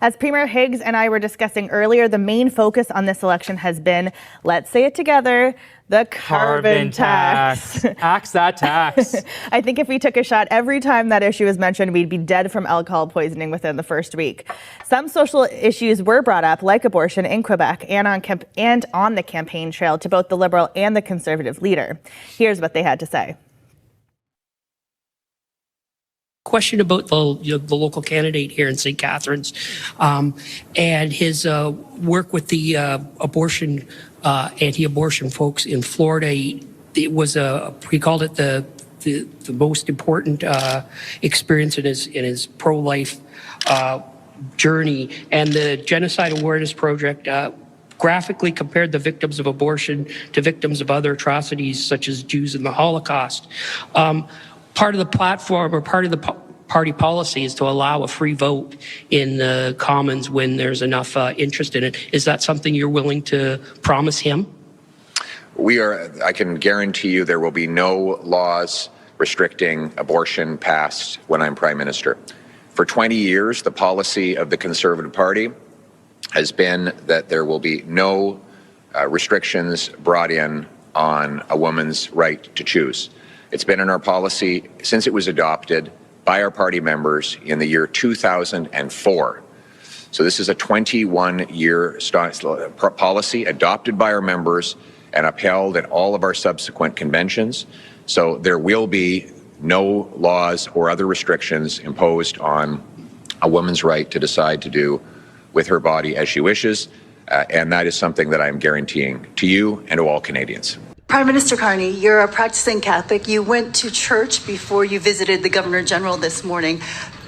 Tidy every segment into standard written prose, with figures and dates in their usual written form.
As Premier Higgs and I were discussing earlier, the main focus on this election has been, let's say it together, the carbon tax. Axe that tax. I think if we took a shot every time that issue was mentioned, we'd be dead from alcohol poisoning within the first week. Some social issues were brought up, like abortion in Quebec and on the campaign trail to both the Liberal and the Conservative leader. Here's what they had to say. Question about the local candidate here in St. Catharines and his work with the abortion, anti-abortion folks in Florida. It was he called it the most important experience in his pro-life journey. And the Genocide Awareness Project graphically compared the victims of abortion to victims of other atrocities such as Jews in the Holocaust. Part of the platform or part of the party policy is to allow a free vote in the Commons when there's enough interest in it. Is that something you're willing to promise him? I can guarantee you there will be no laws restricting abortion passed when I'm Prime Minister. For 20 years, the policy of the Conservative Party has been that there will be no restrictions brought in on a woman's right to choose. It's been in our policy since it was adopted by our party members in the year 2004. So this is a 21-year policy adopted by our members and upheld at all of our subsequent conventions. So there will be no laws or other restrictions imposed on a woman's right to decide to do with her body as she wishes. And that is something that I'm guaranteeing to you and to all Canadians. Prime Minister Carney, you're a practicing Catholic. You went to church before you visited the Governor General this morning.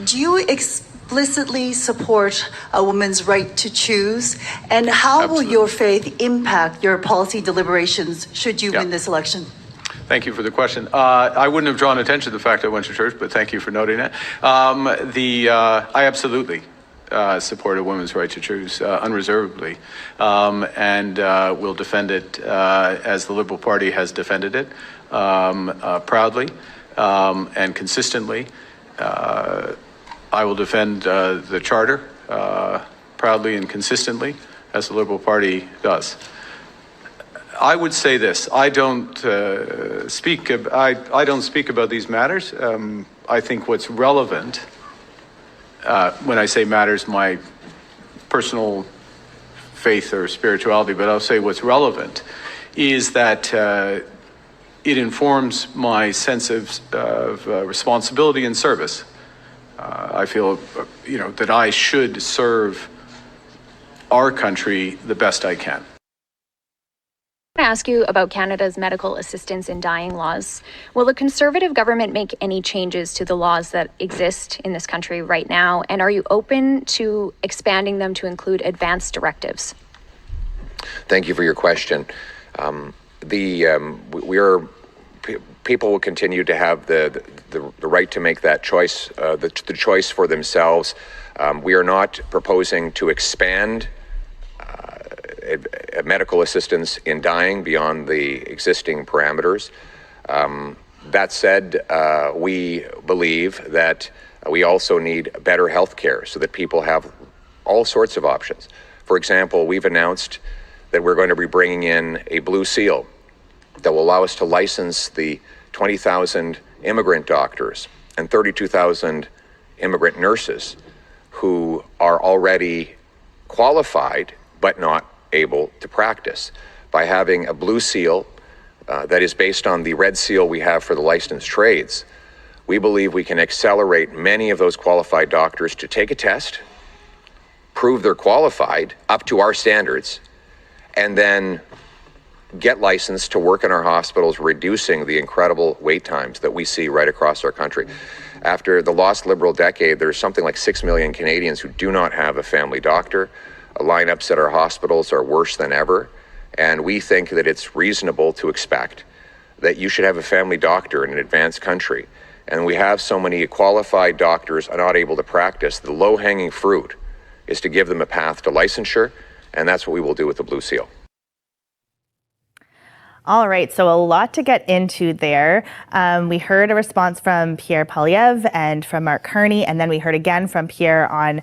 Do you explicitly support a woman's right to choose? And how will your faith impact your policy deliberations should you win this election? Thank you for the question. I wouldn't have drawn attention to the fact I went to church, but thank you for noting it. I absolutely support a woman's right to choose unreservedly, and will defend it as the Liberal Party has defended it proudly and consistently. I will defend the Charter proudly and consistently as the Liberal Party does. I would say this: I don't speak about these matters. I think what's relevant. When I say matters, my personal faith or spirituality, but I'll say what's relevant is that it informs my sense of responsibility and service. I feel, that I should serve our country the best I can. I want to ask you about Canada's medical assistance in dying laws. Will the Conservative government make any changes to the laws that exist in this country right now? And are you open to expanding them to include advanced directives? Thank you for your question. People will continue to have the right to make that choice, the choice for themselves. We are not proposing to expand medical assistance in dying beyond the existing parameters. That said, we believe that we also need better health care so that people have all sorts of options. For example, we've announced that we're going to be bringing in a blue seal that will allow us to license the 20,000 immigrant doctors and 32,000 immigrant nurses who are already qualified but not able to practice. By having a blue seal that is based on the red seal we have for the licensed trades, we believe we can accelerate many of those qualified doctors to take a test, prove they're qualified up to our standards, and then get licensed to work in our hospitals, reducing the incredible wait times that we see right across our country. After the lost Liberal decade, there's something like 6 million Canadians who do not have a family doctor. Lineups at our hospitals are worse than ever, and we think that it's reasonable to expect that you should have a family doctor in an advanced country. And we have so many qualified doctors are not able to practice. The low-hanging fruit is to give them a path to licensure, and that's what we will do with the blue seal. All right, so a lot to get into there. We heard a response from Pierre Poilievre and from Mark Carney, and then we heard again from Pierre on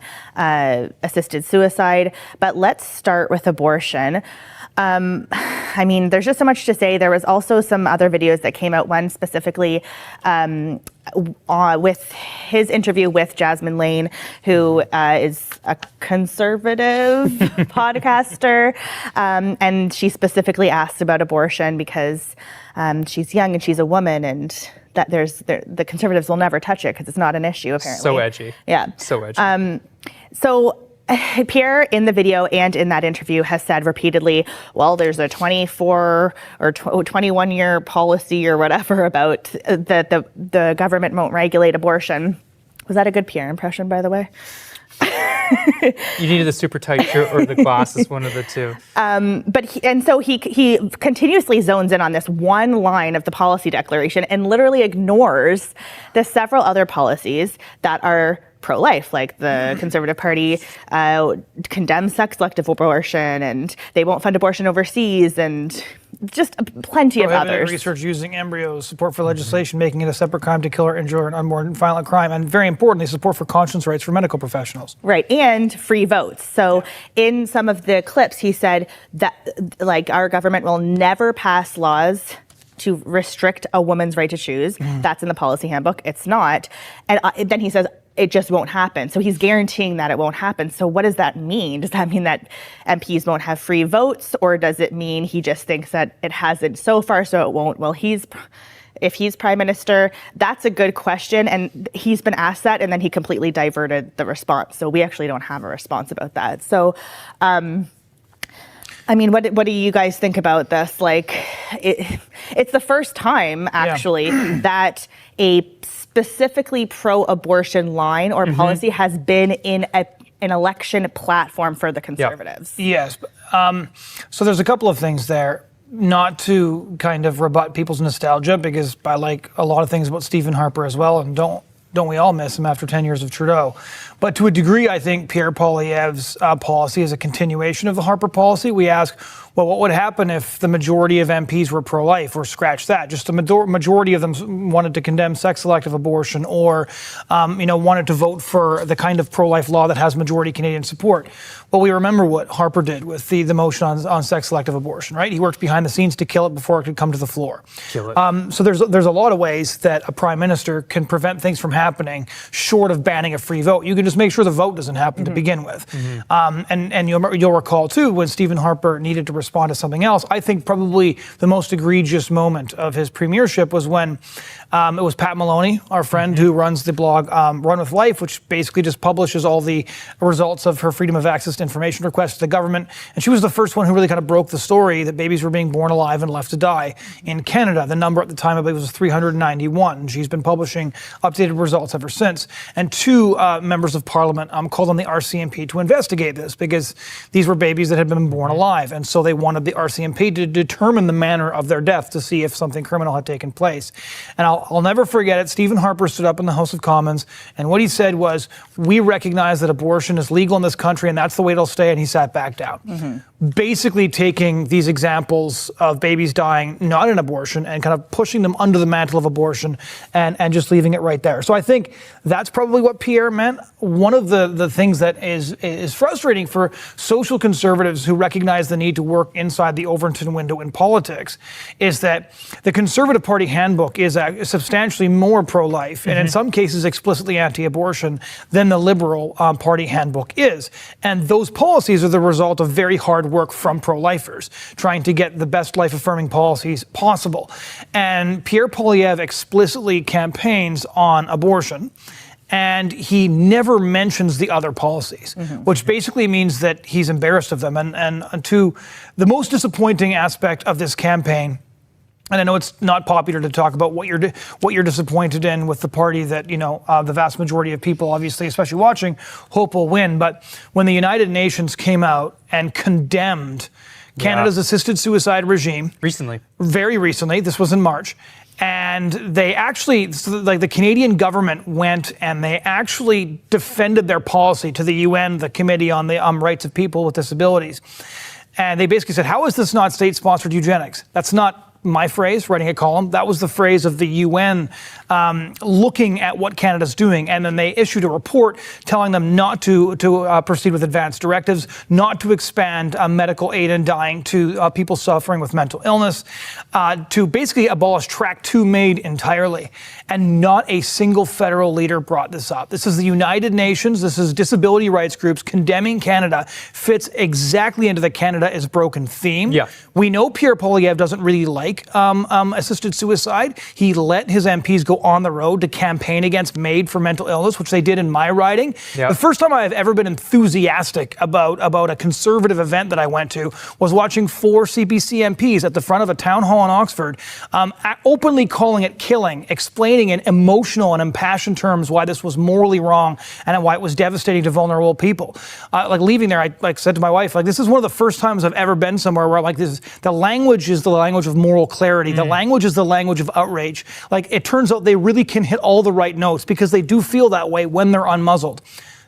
assisted suicide. But let's start with abortion. I mean, there's just so much to say. There was also some other videos that came out, one specifically with his interview with Jasmine Lane, who is a conservative podcaster. And she specifically asked about abortion because she's young and she's a woman, and that the conservatives will never touch it because it's not an issue, apparently. So edgy. Yeah. So edgy. So Pierre, in the video and in that interview, has said repeatedly, well, there's a 24 or 21-year policy or whatever about that the government won't regulate abortion. Was that a good Pierre impression, by the way? You needed the super tight shirt or the glasses, one of the two. So he continuously zones in on this one line of the policy declaration and literally ignores the several other policies that are pro-life, like the Conservative Party condemns sex-selective abortion, and they won't fund abortion overseas, and just plenty of others. Research using embryos, support for legislation making it a separate crime to kill or injure an unborn violent crime, and very importantly, support for conscience rights for medical professionals. Right, and free votes. So in some of the clips, he said that like our government will never pass laws to restrict a woman's right to choose. That's in the policy handbook. It's not. And then he says, it just won't happen. So he's guaranteeing that it won't happen. So what does that mean? Does that mean that MPs won't have free votes, or does it mean he just thinks that it hasn't so far, so it won't? Well, if he's prime minister, that's a good question. And he's been asked that, and then he completely diverted the response. So we actually don't have a response about that. So, I mean, what do you guys think about this? Like, it's the first time, actually, that a specifically pro-abortion line or policy has been in an election platform for the Conservatives. Yes. So there's a couple of things there. Not to kind of rebut people's nostalgia, because I like a lot of things about Stephen Harper as well, and don't we all miss him after 10 years of Trudeau? But to a degree, I think Pierre Poilievre's policy is a continuation of the Harper policy. We ask, well, what would happen if the majority of MPs were pro-life, or scratch that? Just the majority of them wanted to condemn sex-selective abortion, or, wanted to vote for the kind of pro-life law that has majority Canadian support. Well, we remember what Harper did with the motion on sex-selective abortion, right? He worked behind the scenes to kill it before it could come to the floor. Kill it. So there's a lot of ways that a prime minister can prevent things from happening, short of banning a free vote. You can just make sure the vote doesn't happen to begin with. And you'll recall too, when Stephen Harper needed to respond to something else, I think probably the most egregious moment of his premiership was when it was Pat Maloney, our friend who runs the blog Run With Life, which basically just publishes all the results of her freedom of access to information requests to the government. And she was the first one who really kind of broke the story that babies were being born alive and left to die in Canada. The number at the time, I believe, was 391. She's been publishing updated results ever since. And two members of Parliament called on the RCMP to investigate this, because these were babies that had been born alive. And so they wanted the RCMP to determine the manner of their death to see if something criminal had taken place. And I'll never forget it. Stephen Harper stood up in the House of Commons, and what he said was, we recognize that abortion is legal in this country, and that's the way it'll stay, and he sat back down. Basically taking these examples of babies dying not in abortion and kind of pushing them under the mantle of abortion and just leaving it right there. So I think that's probably what Pierre meant. One of the things that is frustrating for social conservatives who recognize the need to work inside the Overton window in politics is that the Conservative Party handbook is substantially more pro-life and in some cases explicitly anti-abortion than the Liberal Party handbook is. And those policies are the result of very hard work from pro-lifers trying to get the best life-affirming policies possible. And Pierre Poilievre explicitly campaigns on abortion, and he never mentions the other policies, which basically means that he's embarrassed of them. And to the most disappointing aspect of this campaign, and I know it's not popular to talk about what you're disappointed in with the party that, the vast majority of people, obviously, especially watching, hope will win. But when the United Nations came out and condemned Canada's assisted suicide regime. Very recently, this was in March. And they actually, the Canadian government went and they actually defended their policy to the UN, the Committee on the Rights of People with Disabilities. And they basically said, how is this not state-sponsored eugenics? That's not my phrase, writing a column. That was the phrase of the UN looking at what Canada's doing. And then they issued a report telling them not to proceed with advanced directives, not to expand medical aid in dying to people suffering with mental illness, to basically abolish Track 2 MAID entirely. And not a single federal leader brought this up. This is the United Nations. This is disability rights groups condemning Canada. Fits exactly into the Canada is broken theme. Yeah. We know Pierre Poilievre doesn't really like assisted suicide. He let his MPs go on the road to campaign against MAID for mental illness, which they did in my riding. Yeah. The first time I've ever been enthusiastic about a conservative event that I went to was watching 4 CBC MPs at the front of a town hall in Oxford, openly calling it killing, explaining in emotional and impassioned terms why this was morally wrong and why it was devastating to vulnerable people. Like leaving there, I said to my wife, like, this is one of the first times I've ever been somewhere where like this, the language is the language of moral clarity. The language is the language of outrage. Like, it turns out they really can hit all the right notes because they do feel that way when they're unmuzzled.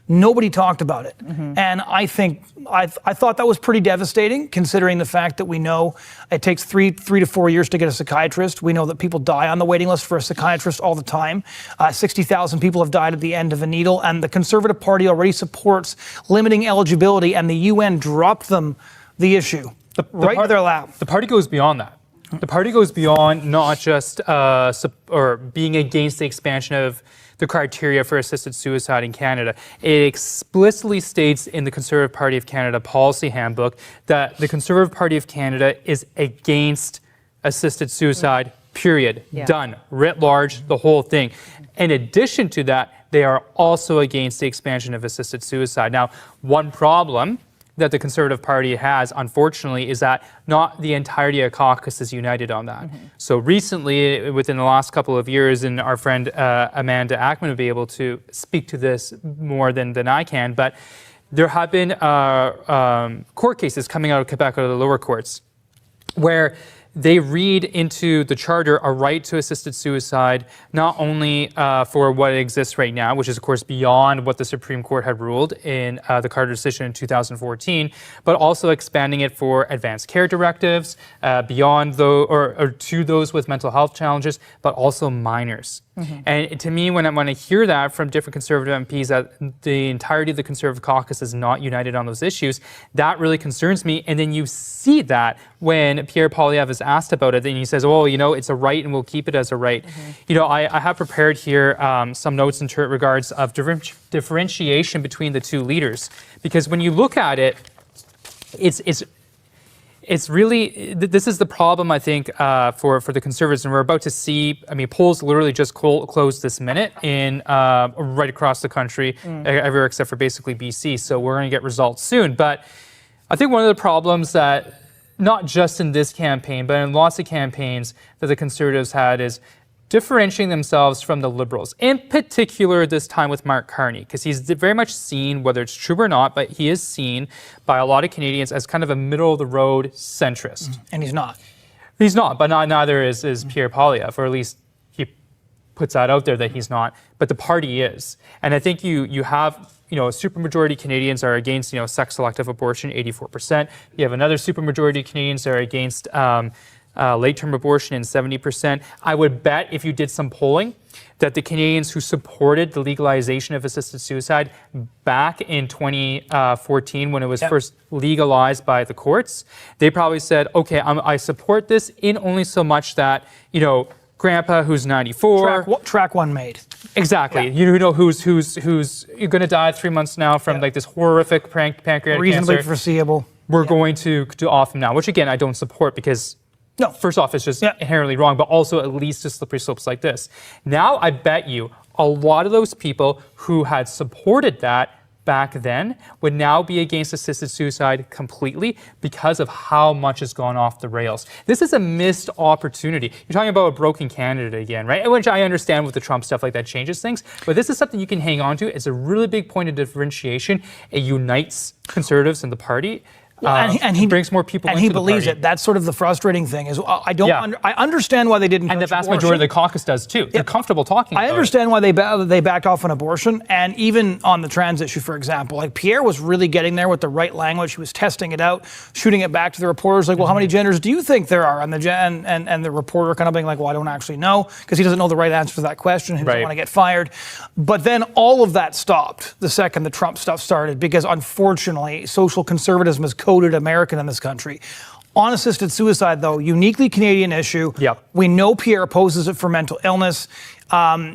Nobody talked about it. And I thought that was pretty devastating, considering the fact that we know it takes three to 4 years to get a psychiatrist. We know that people die on the waiting list for a psychiatrist all the time. 60,000 people have died at the end of a needle, and the Conservative Party already supports limiting eligibility, and the UN dropped them the issue right to their lap. The party goes beyond that. The party goes beyond not just or being against the expansion of the criteria for assisted suicide in Canada. It explicitly states in the Conservative Party of Canada policy handbook that the Conservative Party of Canada is against assisted suicide, period. Yeah. Done. Writ large, the whole thing. In addition to that, they are also against the expansion of assisted suicide. Now, one problem that the Conservative Party has, unfortunately, is that not the entirety of caucus is united on that. So recently, within the last couple of years, and our friend Amanda Ackman would be able to speak to this more than I can, but there have been court cases coming out of Quebec, out of the lower courts, where they read into the charter a right to assisted suicide, not only for what exists right now, which is of course beyond what the Supreme Court had ruled in the Carter decision in 2014, but also expanding it for advanced care directives, beyond or to those with mental health challenges, but also minors. And to me, when I hear that from different Conservative MPs, that the entirety of the Conservative caucus is not united on those issues, that really concerns me. And then you see that when Pierre Poilievre is asked about it, then he says, oh, you know, it's a right and we'll keep it as a right. You know, I have prepared here some notes in regards of differentiation between the two leaders. Because when you look at it, it's really, this is the problem, I think, for the Conservatives. And we're about to see, I mean, polls literally just closed this minute in right across the country, everywhere except for basically BC. So we're going to get results soon. But I think one of the problems that, not just in this campaign, but in lots of campaigns that the Conservatives had, is differentiating themselves from the Liberals, in particular this time with Mark Carney, because he's very much seen, whether it's true or not, but he is seen by a lot of Canadians as kind of a middle-of-the-road centrist. And he's not. He's not, but neither is Pierre Poilievre, or at least he puts that out there that he's not, but the party is. And I think you have, you know, a supermajority Canadians are against, you know, sex-selective abortion, 84%. You have another supermajority Canadians that are against late-term abortion in 70%. I would bet if you did some polling that the Canadians who supported the legalization of assisted suicide back in 2014 when it was first legalized by the courts, they probably said, okay, I support this in only so much that, you know, Grandpa who's 94. Track 1 MAID. Exactly. Yeah. You know who's you're going to die 3 months now from like this horrific pancreatic reasonably cancer. Foreseeable. We're going to off him now, which again I don't support because first off it's just inherently wrong, but also at least to slippery slopes like this. Now I bet you a lot of those people who had supported that back then would now be against assisted suicide completely because of how much has gone off the rails. This is a missed opportunity. You're talking about a broken candidate again, right? Which I understand with the Trump stuff like that changes things, but this is something you can hang on to. It's a really big point of differentiation. It unites Conservatives in the party. and he brings more people and into he the believes party. it. That's sort of the frustrating thing. Is I don't. Yeah. I understand why they didn't. And the touch vast abortion. majority of the caucus does too. They're comfortable talking about I understand why they backed off on abortion, and even on the trans issue, for example. Like Pierre was really getting there with the right language. He was testing it out, shooting it back to the reporters. Like, well, how many genders do you think there are? And the reporter kind of being like, well, I don't actually know, because he doesn't know the right answer to that question. He doesn't want to get fired. But then all of that stopped the second the Trump stuff started, because unfortunately, social conservatism is coded American in this country. On assisted suicide, though, uniquely Canadian issue. Yep. We know Pierre opposes it for mental illness.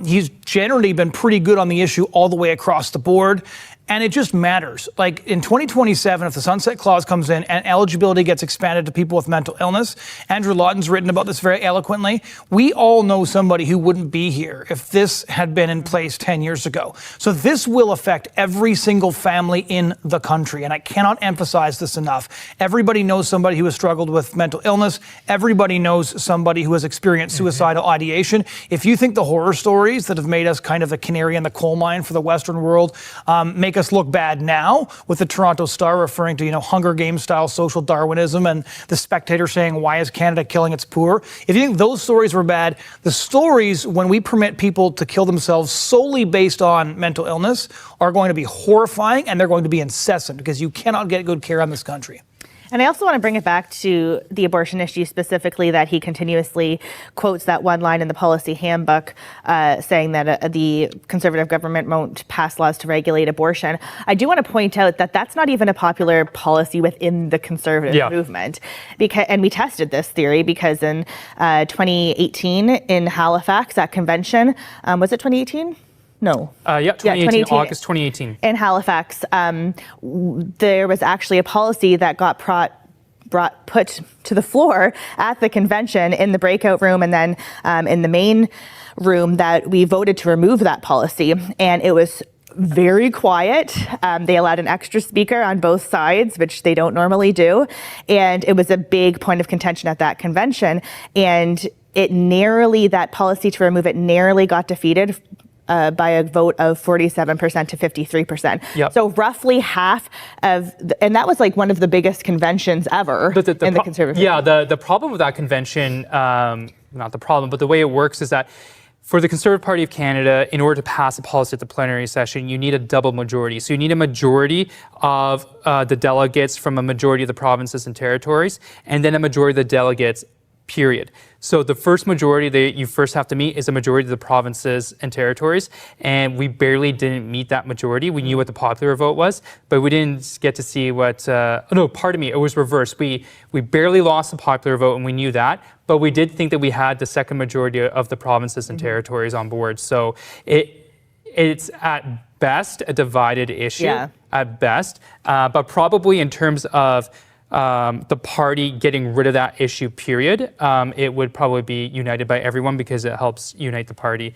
He's generally been pretty good on the issue all the way across the board. And it just matters. Like in 2027, if the Sunset Clause comes in and eligibility gets expanded to people with mental illness, Andrew Lawton's written about this very eloquently. We all know somebody who wouldn't be here if this had been in place 10 years ago. So this will affect every single family in the country. And I cannot emphasize this enough. Everybody knows somebody who has struggled with mental illness. Everybody knows somebody who has experienced suicidal ideation. If you think the horror stories that have made us kind of the canary in the coal mine for the Western world make us look bad now, with the Toronto Star referring to, Hunger Games style social Darwinism, and the Spectator saying, why is Canada killing its poor? If you think those stories were bad, the stories when we permit people to kill themselves solely based on mental illness are going to be horrifying, and they're going to be incessant, because you cannot get good care in this country. And I also want to bring it back to the abortion issue specifically, that he continuously quotes that one line in the policy handbook saying that the Conservative government won't pass laws to regulate abortion. I do want to point out that that's not even a popular policy within the Conservative movement. And we tested this theory because in 2018 in Halifax at convention, was it 2018? No. 2018, August 2018. In Halifax, there was actually a policy that got put to the floor at the convention in the breakout room, and then in the main room, that we voted to remove that policy. And it was very quiet. They allowed an extra speaker on both sides, which they don't normally do. And it was a big point of contention at that convention. And that policy to remove it narrowly got defeated by a vote of 47% to 53%. Yep. So roughly half of, and that was like one of the biggest conventions ever in the Conservative. Yeah, the problem with that convention, not the problem, but the way it works is that for the Conservative Party of Canada, in order to pass a policy at the plenary session, you need a double majority. So you need a majority of the delegates from a majority of the provinces and territories, and then a majority of the delegates, period. So the first majority that you first have to meet is a majority of the provinces and territories, and we barely didn't meet that majority. We knew what the popular vote was, but we didn't get to see what, it was reversed. We barely lost the popular vote, and we knew that, but we did think that we had the second majority of the provinces and territories on board. So it's at best a divided issue, at best, but probably in terms of the party getting rid of that issue, period, it would probably be united by everyone, because it helps unite the party.